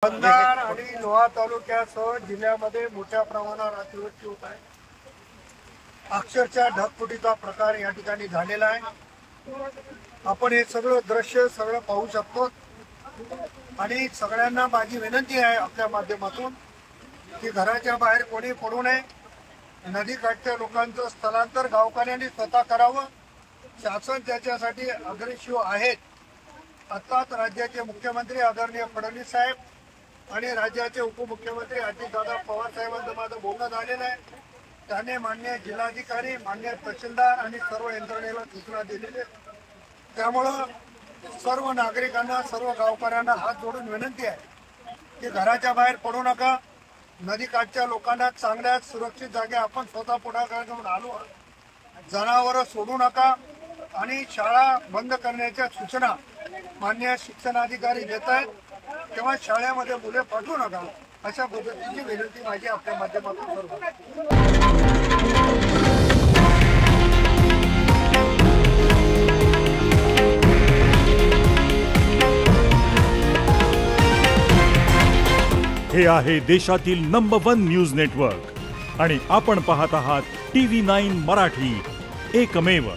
कंधार आणि लोहा तालुक्यासह जिल्ह्यामध्ये मोठ्या प्रमाणावर अतिवृष्टी होत आहे। अक्षरशः ढगफुटीचा प्रकार या ठिकाणी झालेला आहे। आपण हे सगळं दृश्य पाहू शकतो आणि सगळ्यांना माझी विनंती आहे आपल्या माध्यमातून की घराच्या बाहेर कोणी पडू नये। नदीकाठच्या लोकांचं स्थलांतर गावकऱ्यांनी स्वतः करावं। शासन त्याच्यासाठी अग्रेसिव आहेत। आताच राज्याचे मुख्यमंत्री आदरणीय फडणवीस साहेब आणि राज्याचे उपमुख्यमंत्री अजितदादा पवार साहेबांचं माझं बोलणं झालेलं आहे। त्याने माननीय जिल्हाधिकारी, माननीय तहसीलदार आणि सर्व यंत्रणेला सूचना दिलेली आहे। त्यामुळं सर्व नागरिकांना, सर्व गावकऱ्यांना हात जोडून विनंती आहे की घराच्या बाहेर पडू नका। नदीकाठच्या लोकांना चांगल्या सुरक्षित जागे आपण स्वतः पुढाकार घेऊन आलो। जनावरं सोडू नका आणि शाळा बंद करण्याच्या सूचना माननीय शिक्षणाधिकारी देत आहेत, तेव्हा शाळेमध्ये मुले पाठवू नका अशा पद्धतीची विनंती माझी आपल्या माध्यमातून करतो। हे आहे देशातील नंबर 1 न्यूज नेटवर्क आणि आपण पाहत आहात TV9 मराठी, एकमेव।